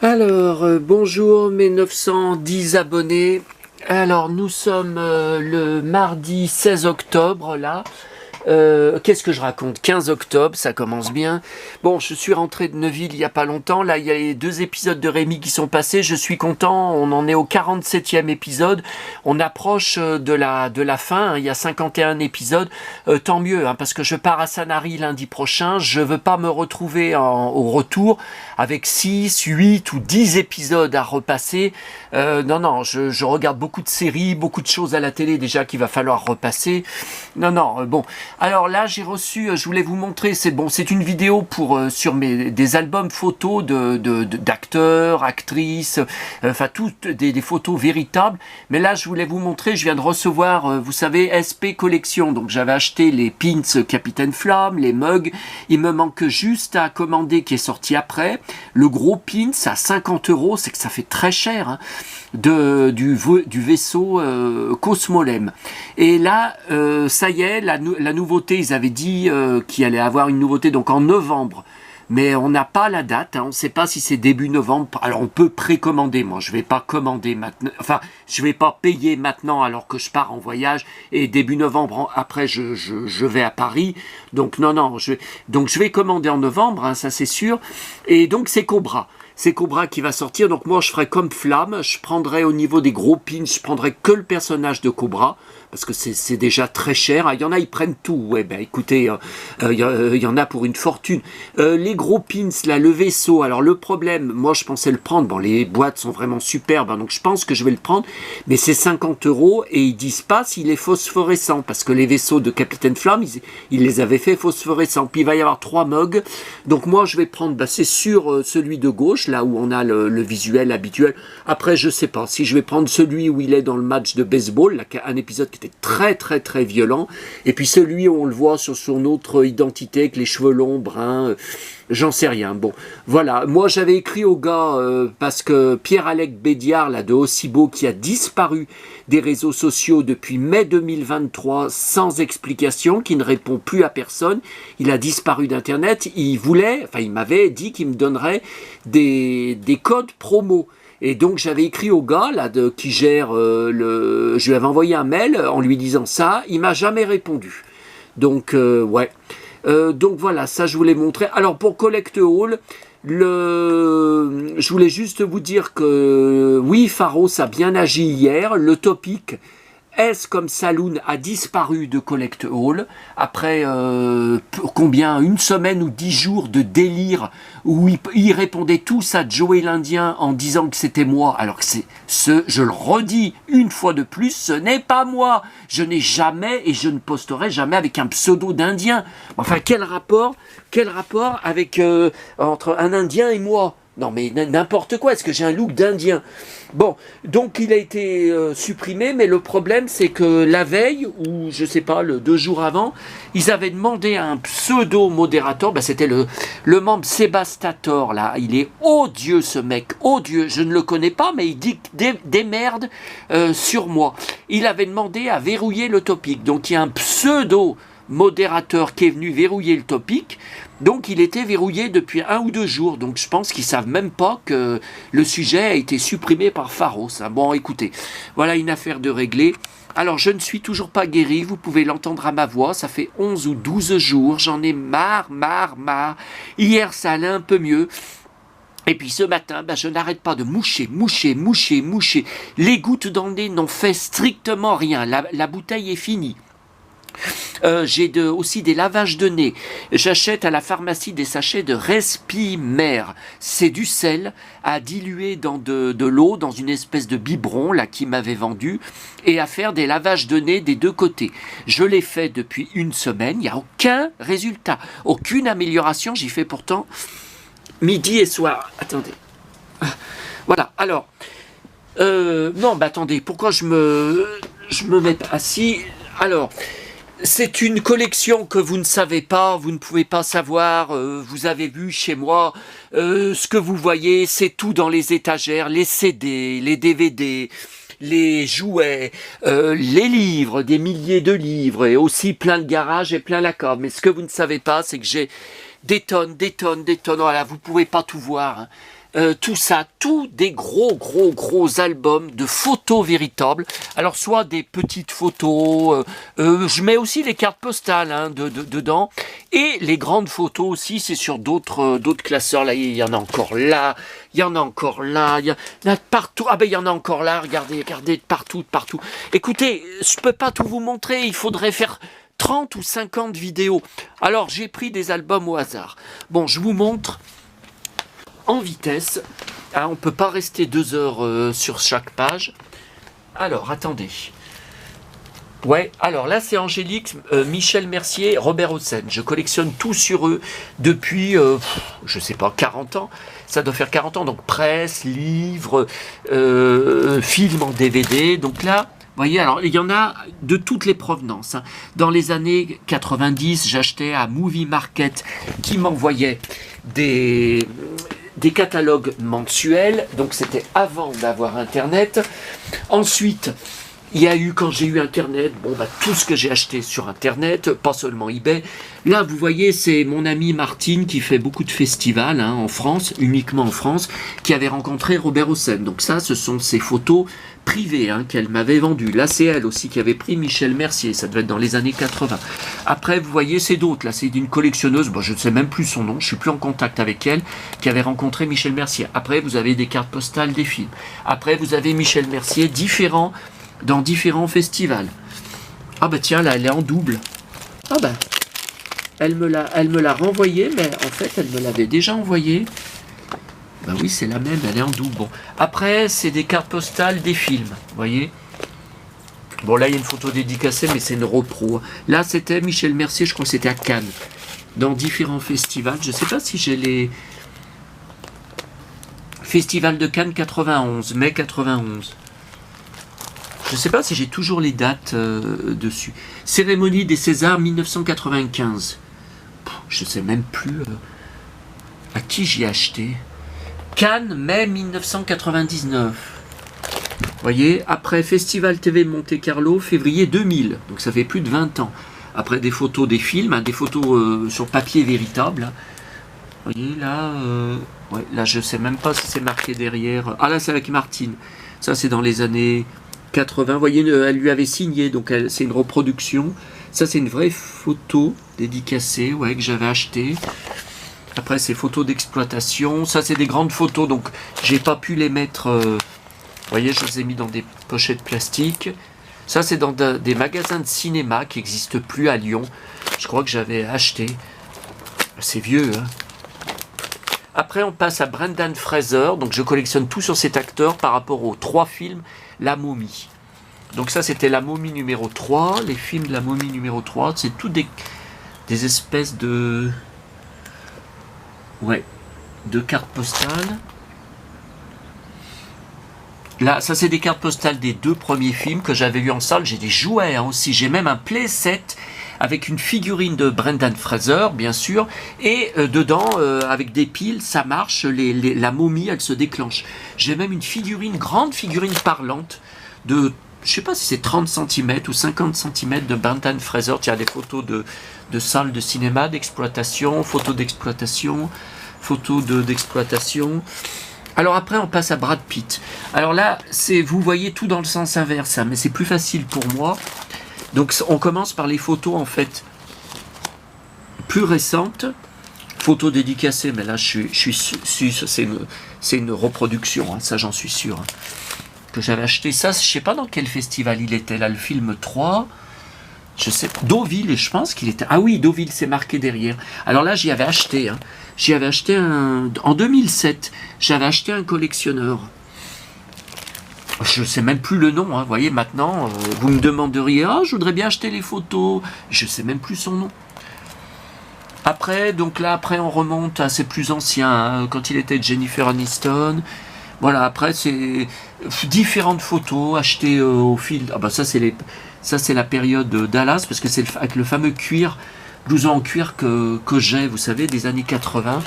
Alors, bonjour mes 910 abonnés. Alors, nous sommes le mardi 16 octobre, là. Qu'est-ce que je raconte? 15 octobre, ça commence bien. Bon, je suis rentré de Neuville il n'y a pas longtemps. Là, il y a les 2 épisodes de Rémi qui sont passés. Je suis content. On en est au 47e épisode. On approche de la fin. Hein. Il y a 51 épisodes. Tant mieux, hein, parce que je pars à Sanary lundi prochain. Je veux pas me retrouver au retour avec 6, 8 ou 10 épisodes à repasser. Non, je regarde beaucoup de séries, beaucoup de choses à la télé déjà qu'il va falloir repasser. Non, bon. Alors là, j'ai reçu, je voulais vous montrer, c'est une vidéo sur des albums photos d'acteurs, actrices, enfin toutes des photos véritables. Mais là, je voulais vous montrer, je viens de recevoir, vous savez, SP Collection. Donc j'avais acheté les pins Capitaine Flamme, les mugs. Il me manque juste à commander qui est sorti après. Le gros pins à 50 €, c'est que ça fait très cher, hein, du vaisseau Cosmolem. Et là, ça y est, la nouveauté, ils avaient dit qu'il allait avoir une nouveauté donc en novembre. Mais on n'a pas la date, hein, on ne sait pas si c'est début novembre. Alors on peut précommander, moi je vais pas commander maintenant, enfin je vais pas payer maintenant alors que je pars en voyage et début novembre après je vais à Paris. Donc non, je vais commander en novembre, hein, ça c'est sûr. Et donc c'est Cobra. C'est Cobra qui va sortir, donc moi je ferai comme Flamme, je prendrai au niveau des gros pins, je prendrai que le personnage de Cobra, parce que c'est déjà très cher. Il y en a, ils prennent tout. Ouais, ben écoutez, il y en a pour une fortune. Les gros pins, là, le vaisseau. Alors le problème, moi je pensais le prendre. Bon, les boîtes sont vraiment superbes, hein, donc je pense que je vais le prendre. Mais c'est 50 € et ils disent pas s'il est phosphorescent, parce que les vaisseaux de Capitaine Flamme, ils les avaient fait phosphorescents. Puis il va y avoir 3 mugs. Donc moi je vais prendre, c'est sûr, celui de gauche, là où on a le visuel habituel. Après, je sais pas si je vais prendre celui où il est dans le match de baseball, là, un épisode qui était très violent, et puis celui où on le voit sur son autre identité avec les cheveux longs, bruns, j'en sais rien. Bon, voilà, moi j'avais écrit au gars parce que Pierre-Alec Bédiard là de Ocibo, qui a disparu des réseaux sociaux depuis mai 2023 sans explication, qui ne répond plus à personne, il a disparu d'internet. Il m'avait dit qu'il me donnerait des codes promo. Et donc j'avais écrit au gars là qui gère je lui avais envoyé un mail en lui disant ça, il m'a jamais répondu. Donc ouais. Donc voilà, ça je voulais montrer. Alors pour Collect All, je voulais juste vous dire que oui, Pharos a bien agi hier. Le topic S comme Saloon a disparu de Collect All après combien, une semaine ou 10 jours de délire où ils répondaient tous à Joey l'Indien en disant que c'était moi, alors que je le redis une fois de plus, ce n'est pas moi. Je n'ai jamais et je ne posterai jamais avec un pseudo d'Indien. Enfin, quel rapport avec entre un Indien et moi? Non mais n'importe quoi, est-ce que j'ai un look d'Indien? Bon, donc il a été supprimé, mais le problème c'est que la veille, ou je sais pas, 2 jours avant, ils avaient demandé à un pseudo-modérateur, c'était le membre Sébastator, là, il est odieux ce mec, odieux, je ne le connais pas, mais il dit des merdes sur moi. Il avait demandé à verrouiller le topic, donc il y a un pseudo-modérateur qui est venu verrouiller le topic. Donc il était verrouillé depuis 1 ou 2 jours, donc je pense qu'ils ne savent même pas que le sujet a été supprimé par Pharos. Bon écoutez, voilà une affaire de régler. Alors je ne suis toujours pas guéri, vous pouvez l'entendre à ma voix, ça fait 11 ou 12 jours, j'en ai marre. Hier ça allait un peu mieux. Et puis ce matin, je n'arrête pas de moucher. Les gouttes dans le nez n'ont fait strictement rien, la bouteille est finie. J'ai aussi des lavages de nez. J'achète à la pharmacie des sachets de Respimer. C'est du sel à diluer dans de l'eau, dans une espèce de biberon là qui m'avait vendu, et à faire des lavages de nez des 2 côtés. Je l'ai fait depuis 1 semaine, il n'y a aucun résultat, aucune amélioration. J'y fais pourtant midi et soir. Attendez. Voilà, alors... non, attendez, pourquoi je me mets assis? Alors... C'est une collection que vous ne savez pas, vous ne pouvez pas savoir, vous avez vu chez moi, ce que vous voyez, c'est tout dans les étagères, les CD, les DVD, les jouets, les livres, des milliers de livres, et aussi plein de garages et plein la cave. Mais ce que vous ne savez pas, c'est que des tonnes, des tonnes, des tonnes. Voilà, vous pouvez pas tout voir. Hein. Tout ça, tout des gros albums de photos véritables. Alors soit des petites photos, je mets aussi les cartes postales hein, dedans, et les grandes photos aussi, c'est sur d'autres classeurs. Là, il y en a encore là, il y en a encore là, il y en a partout. Ah ben il y en a encore là, regardez, partout. Écoutez, je peux pas tout vous montrer, il faudrait faire 30 ou 50 vidéos. Alors j'ai pris des albums au hasard. Bon, je vous montre en vitesse, hein, on ne peut pas rester 2 heures sur chaque page. Alors, attendez. Ouais, alors là c'est Angélique, Michel Mercier, Robert Hossein. Je collectionne tout sur eux depuis, je sais pas, 40 ans. Ça doit faire 40 ans, donc presse, livres, films en DVD. Donc là, vous voyez, alors il y en a de toutes les provenances. Hein. Dans les années 90, j'achetais à Movie Market qui m'envoyait des catalogues mensuels, donc c'était avant d'avoir Internet. Ensuite, il y a eu, quand j'ai eu Internet, bon, bah, tout ce que j'ai acheté sur Internet, pas seulement eBay. Là, vous voyez, c'est mon amie Martine qui fait beaucoup de festivals hein, en France, uniquement en France, qui avait rencontré Robert Hossein. Donc ça, ce sont ses photos privées hein, qu'elle m'avait vendues. Là, c'est elle aussi qui avait pris Michel Mercier, ça devait être dans les années 80. Après, vous voyez, c'est d'autres. Là, c'est d'une collectionneuse, bon, je ne sais même plus son nom, je ne suis plus en contact avec elle, qui avait rencontré Michel Mercier. Après, vous avez des cartes postales, des films. Après, vous avez Michel Mercier, dans différents festivals. Ah bah tiens, là, elle est en double. Ah bah, elle me l'a renvoyé, mais en fait, elle me l'avait déjà envoyé. Bah oui, c'est la même, elle est en double. Bon. Après, c'est des cartes postales, des films, vous voyez. Bon, là, il y a une photo dédicacée, mais c'est une repro. Là, c'était Michel Mercier, je crois que c'était à Cannes, dans différents festivals. Je ne sais pas si j'ai les... Festival de Cannes 91, mai 91. Je ne sais pas si j'ai toujours les dates dessus. Cérémonie des Césars 1995. Je ne sais même plus à qui j'ai acheté. Cannes, mai 1999. Vous voyez, après Festival TV Monte Carlo, février 2000. Donc ça fait plus de 20 ans. Après des photos des films, hein, des photos sur papier véritable. Hein. Vous voyez, là, ouais, là je ne sais même pas si c'est marqué derrière. Ah là, c'est avec Martine. Ça, c'est dans les années 80. Vous voyez, elle lui avait signé, donc c'est une reproduction. Ça, c'est une vraie photo dédicacée, ouais, que j'avais achetée. Après, c'est photos d'exploitation. Ça, c'est des grandes photos, donc j'ai pas pu les mettre. Vous voyez, je les ai mis dans des pochettes plastiques. Ça, c'est dans des magasins de cinéma qui n'existent plus à Lyon. Je crois que j'avais acheté. C'est vieux, hein. Après, on passe à Brendan Fraser. Donc, je collectionne tout sur cet acteur par rapport aux 3 films La Momie. Donc, ça, c'était La Momie numéro 3. Les films de La Momie numéro 3. C'est tout des espèces de... Ouais, de cartes postales. Là, ça, c'est des cartes postales des 2 premiers films que j'avais eu en salle. J'ai des jouets hein, aussi. J'ai même un playset avec une figurine de Brendan Fraser, bien sûr, et dedans, avec des piles, ça marche, la momie, elle se déclenche. J'ai même une figurine, grande figurine parlante, de, je sais pas si c'est 30 cm ou 50 cm de Brendan Fraser. Il y a des photos de salles de cinéma, d'exploitation, photos d'exploitation, d'exploitation. Alors après, on passe à Brad Pitt. Alors là, vous voyez tout dans le sens inverse, hein, mais c'est plus facile pour moi. Donc on commence par les photos en fait plus récentes, photos dédicacées, mais là je suis c'est une reproduction, hein, ça j'en suis sûr. Hein, que j'avais acheté ça, je sais pas dans quel festival il était là, le film 3, je sais, Deauville, je pense qu'il était. Ah oui, Deauville, c'est marqué derrière. Alors là j'y avais acheté, hein. J'y avais acheté en 2007, j'avais acheté un collectionneur. Je ne sais même plus le nom, hein. Vous voyez, maintenant, vous me demanderiez, ah, je voudrais bien acheter les photos. Je ne sais même plus son nom. Après, donc là, après, on remonte à ses plus anciens, hein, quand il était Jennifer Aniston. Voilà, après, c'est différentes photos achetées au fil. Ah bah ça, c'est la période Dallas, parce que c'est avec le fameux cuir, blouson en cuir que j'ai, vous savez, des années 80.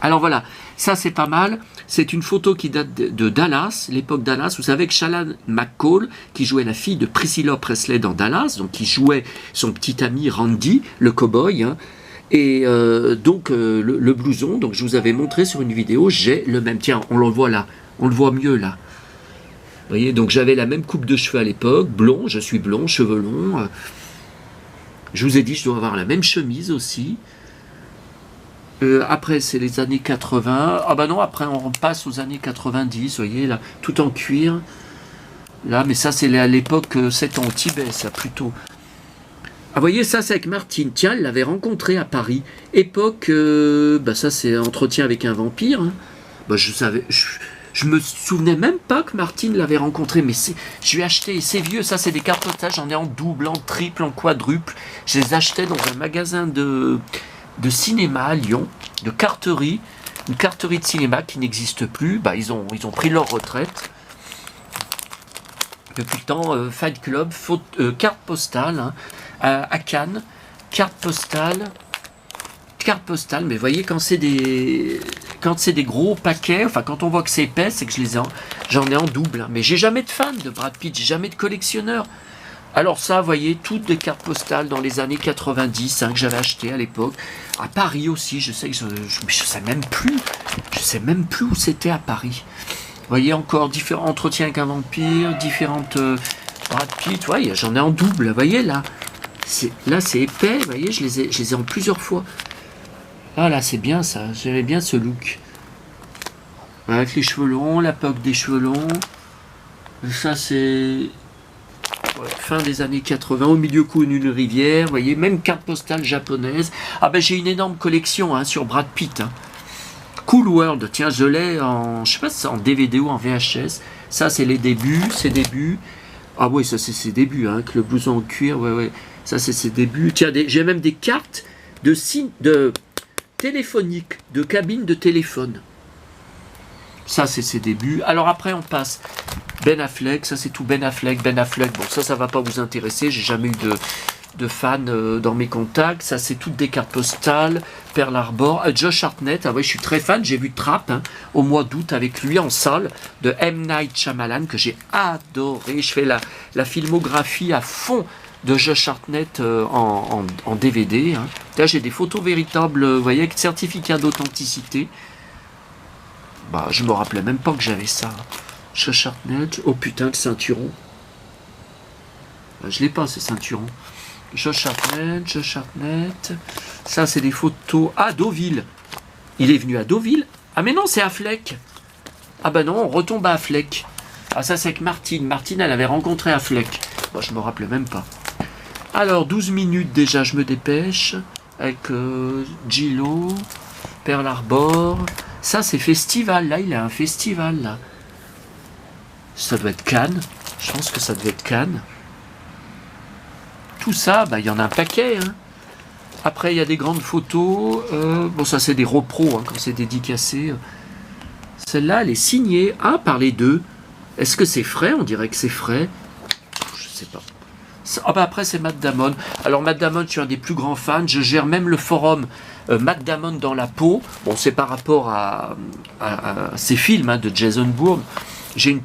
Alors voilà, ça c'est pas mal. C'est une photo qui date de Dallas, l'époque Dallas. Vous savez que Shalane McCall, qui jouait la fille de Priscilla Presley dans Dallas, donc qui jouait son petit ami Randy, le cow-boy, hein, Et donc le blouson, donc je vous avais montré sur une vidéo, j'ai le même. Tiens, on le voit là, on le voit mieux là. Vous voyez, donc j'avais la même coupe de cheveux à l'époque, blond, je suis blond, cheveux longs. Je vous ai dit, je dois avoir la même chemise aussi. Après, c'est les années 80. Ah bah non, après on passe aux années 90, vous voyez, là, tout en cuir. Là, mais ça, c'est à l'époque 7 ans au Tibet, ça, plutôt. Ah, vous voyez, ça, c'est avec Martine. Tiens, elle l'avait rencontré à Paris. Époque, bah ça, c'est Entretien avec un vampire. Hein. Bah, je me souvenais même pas que Martine l'avait rencontré, mais je lui ai acheté, c'est vieux, ça, c'est des cartes postales, j'en ai en double, en triple, en quadruple. Je les achetais dans un magasin de cinéma à Lyon, de carterie, une carterie de cinéma qui n'existe plus. Bah, ils ont pris leur retraite. Depuis le temps, Fight Club, carte postale, hein, à Cannes, carte postale, mais vous voyez, quand c'est des gros paquets, enfin quand on voit que c'est épais, c'est que j'en ai en double. Hein. Mais j'ai jamais de fan de Brad Pitt, j'ai jamais de collectionneur. Alors ça, vous voyez, toutes des cartes postales dans les années 90, hein, que j'avais acheté à l'époque. À Paris aussi, je sais que je sais même plus où c'était à Paris. Vous voyez, encore différents entretiens avec un vampire, différentes Brad Pitt, ouais, j'en ai en double, vous voyez là. Là c'est épais, vous voyez, je les ai en plusieurs fois. Ah là c'est bien ça, j'aimais bien ce look. Avec les cheveux longs, la poque des cheveux longs. Ça c'est fin des années 80, au milieu coule une rivière, vous voyez, même carte postale japonaise. Ah ben j'ai une énorme collection hein, sur Brad Pitt. Hein. Cool World, tiens, je l'ai en, je sais pas si c'est en DVD ou en VHS. Ça, c'est les débuts, ses débuts. Ah oui, ça, c'est ses débuts, hein, avec le blouson en cuir, ouais. Ça, c'est ses débuts. Tiens, j'ai même des cartes de téléphoniques, de cabines de téléphone. Ça, c'est ses débuts. Alors après, on passe Ben Affleck. Ça, c'est tout Ben Affleck. Bon, ça va pas vous intéresser. J'ai jamais eu de fans dans mes contacts. Ça, c'est toutes des cartes postales. Pearl Harbor. Josh Hartnett. Ah ouais, je suis très fan. J'ai vu Trap hein, au mois d'août avec lui en salle de M. Night Shyamalan que j'ai adoré. Je fais la filmographie à fond de Josh Hartnett en DVD. Hein. Là, j'ai des photos véritables, vous voyez, avec certificat d'authenticité. Bah, je me rappelais même pas que j'avais ça. Josh Hartnett. Oh putain, le ceinturon. Je l'ai pas, ce ceinturon. Josh Hartnett. Ça, c'est des photos. Ah, Deauville. Il est venu à Deauville. Ah, mais non, c'est Affleck. Ah, bah non, on retombe à Affleck. Ah, ça, c'est avec Martine. Martine, elle avait rencontré Affleck. Moi, je me rappelais même pas. Alors, 12 minutes déjà, je me dépêche. Avec Gillo, Pearl Harbor. Ça, c'est festival. Là, il a un festival, là. Ça doit être Cannes. Je pense que ça devait être Cannes. Tout ça, bah, il y en a un paquet. Hein. Après, il y a des grandes photos. Bon, ça, c'est des repros, hein, quand c'est dédicacé. Celle-là, elle est signée par les deux. Est-ce que c'est frais? On dirait que c'est frais. Je sais pas. Ah bah après, c'est Matt Damon. Alors, Matt Damon, je suis un des plus grands fans. Je gère même le forum Matt Damon dans la peau. Bon, c'est par rapport à ces films hein, de Jason Bourne. J'ai une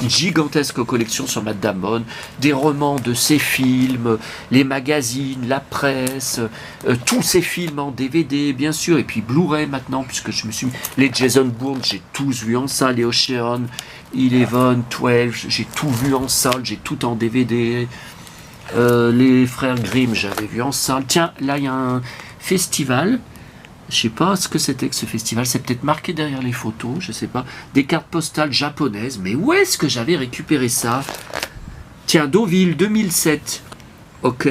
une gigantesque collection sur Matt Damon, des romans de ses films, les magazines, la presse, tous ses films en DVD, bien sûr, et puis Blu-ray maintenant, puisque je me suis les Jason Bourne, j'ai tous vu en salle, les Ocean, 11, 12, j'ai tout vu en salle, j'ai tout en DVD. Les frères Grimm, j'avais vu en salle. Tiens, là, il y a un festival. Je sais pas ce que c'était que ce festival. C'est peut-être marqué derrière les photos, je sais pas. Des cartes postales japonaises. Mais où est-ce que j'avais récupéré ça? Tiens, Deauville 2007. Ok.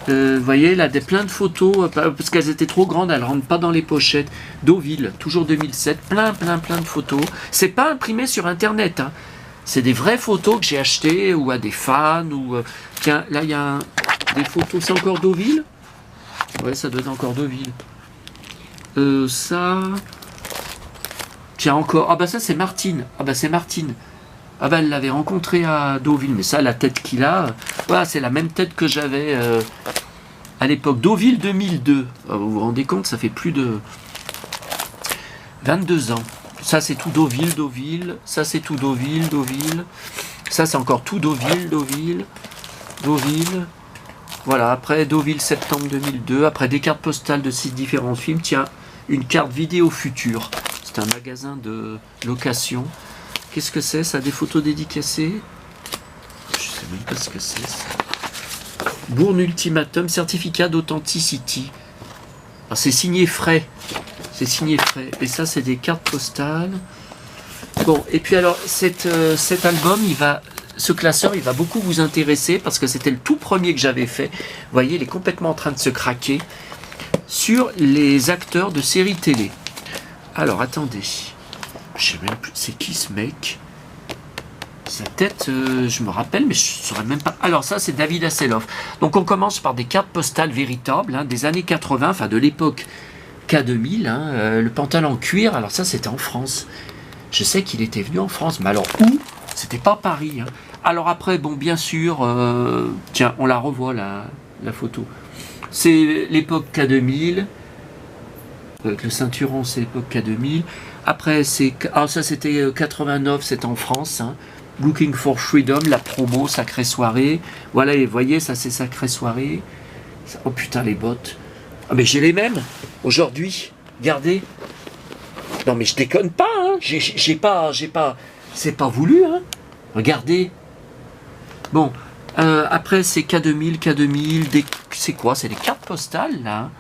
Vous voyez, là, plein de photos, parce qu'elles étaient trop grandes, elles ne rentrent pas dans les pochettes. Deauville, toujours 2007. Plein de photos. C'est pas imprimé sur Internet, hein. C'est des vraies photos que j'ai achetées, ou à des fans, ou... Tiens, là, il y a des photos. C'est encore Deauville? Ouais, ça doit être encore Deauville. Ça... Tiens, encore... Ah bah ça, c'est Martine. Ah bah c'est Martine. Ah bah elle l'avait rencontré à Deauville. Mais ça, la tête qu'il a... Voilà, c'est la même tête que j'avais à l'époque. Deauville 2002. Ah, vous vous rendez compte, ça fait plus de 22 ans. Ça, c'est tout Deauville. Ça, c'est tout Deauville. Ça, c'est encore tout Deauville. Voilà, après Deauville, septembre 2002. Après des cartes postales de 6 différents films. Tiens, une carte vidéo future. C'est un magasin de location. Qu'est-ce que c'est ça? Des photos dédicacées? Je sais même pas ce que c'est ça. Bourne Ultimatum, certificat d'authenticity. C'est signé frais. C'est signé frais. Et ça, c'est des cartes postales. Bon, et puis alors, cet album, ce classeur, il va beaucoup vous intéresser parce que c'était le tout premier que j'avais fait. Vous voyez, il est complètement en train de se craquer sur les acteurs de séries télé. Alors, attendez. Je sais même plus, c'est qui ce mec? Sa tête, je me rappelle, mais je ne saurais même pas. Alors ça, c'est David Hasselhoff. Donc on commence par des cartes postales véritables, hein, des années 80, enfin de l'époque K2000, hein, le pantalon en cuir. Alors ça, c'était en France. Je sais qu'il était venu en France, mais alors où? C'était pas Paris. Hein. Alors après, bon, bien sûr, tiens, on la revoit, la photo. C'est l'époque K2000. Avec le ceinturon, c'est l'époque K2000. Après, c'est... Ah, ça, c'était 89, c'était en France, hein. Looking for Freedom, la promo, sacrée soirée. Voilà, et vous voyez, ça c'est sacrée soirée. Oh putain, les bottes. Ah, mais j'ai les mêmes aujourd'hui. Regardez. Non, mais je déconne pas, hein. J'ai pas. C'est pas voulu, hein. Regardez. Bon, après, c'est K2000. C'est quoi? C'est des cartes postales, là.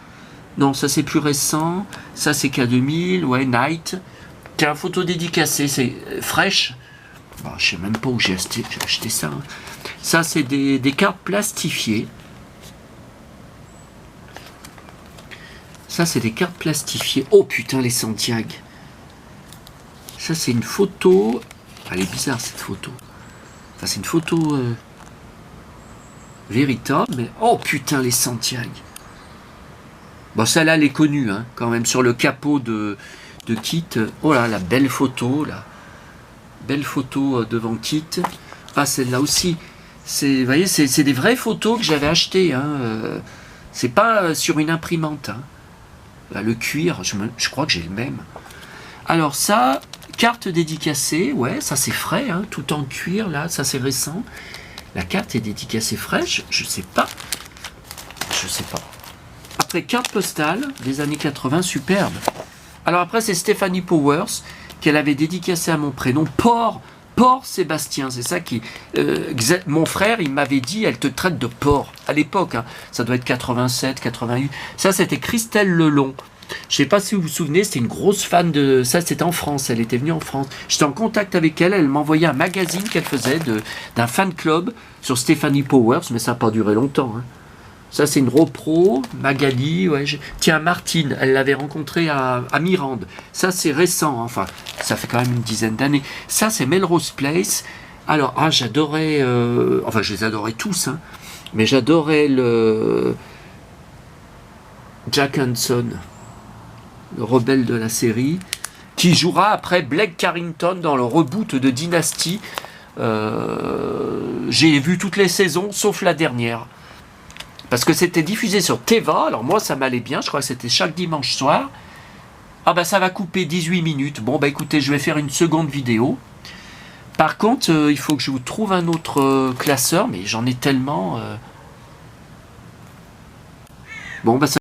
Non, ça c'est plus récent. Ça c'est K2000, ouais, Night. Tiens, photo dédicacée, c'est fraîche. Bon, je sais même pas où j'ai acheté ça. Hein. Ça, c'est des cartes plastifiées. Ça, c'est des cartes plastifiées. Oh putain, les Santiago. Ça, c'est une photo. Elle est bizarre, cette photo. Enfin, c'est une photo véritable, mais... Oh putain, les Santiago. Bon, celle-là, elle est connue, hein, quand même, sur le capot de Kit. Oh là, la belle photo, là. Belle photo devant Kit. Ah, celle-là aussi. Vous voyez, c'est des vraies photos que j'avais achetées. Hein. C'est pas sur une imprimante. Hein. Là, le cuir, je crois que j'ai le même. Alors ça, carte dédicacée. Ouais, ça c'est frais. Hein, tout en cuir, là. Ça c'est récent. La carte est dédicacée fraîche. Je sais pas. Je sais pas. Après, carte postale des années 80, superbe. Alors après, c'est Stephanie Powers, qu'elle avait dédicacé à mon prénom, Porc Sébastien. C'est ça qui... mon frère, il m'avait dit, elle te traite de porc. À l'époque, hein, ça doit être 87, 88. Ça, c'était Christelle Lelon. Je sais pas si vous vous souvenez, c'était une grosse fan de... Ça, c'était en France, elle était venue en France. J'étais en contact avec elle, elle m'envoyait un magazine qu'elle faisait d'un fan club sur Stephanie Powers, mais ça n'a pas duré longtemps. Hein. Ça, c'est une repro, Magali. Ouais, tiens, Martine, elle l'avait rencontrée à Mirande. Ça, c'est récent. Enfin, ça fait quand même une dizaine d'années. Ça, c'est Melrose Place. Alors, j'adorais... Enfin, je les adorais tous. Hein, mais j'adorais le... Jack Hanson, le rebelle de la série, qui jouera après Blake Carrington dans le reboot de Dynasty. J'ai vu toutes les saisons, sauf la dernière. Parce que c'était diffusé sur Teva, alors moi ça m'allait bien, je crois que c'était chaque dimanche soir. Ah bah ça va couper 18 minutes. Bon bah écoutez, je vais faire une seconde vidéo. Par contre, il faut que je vous trouve un autre classeur, mais j'en ai tellement... Bon bah ça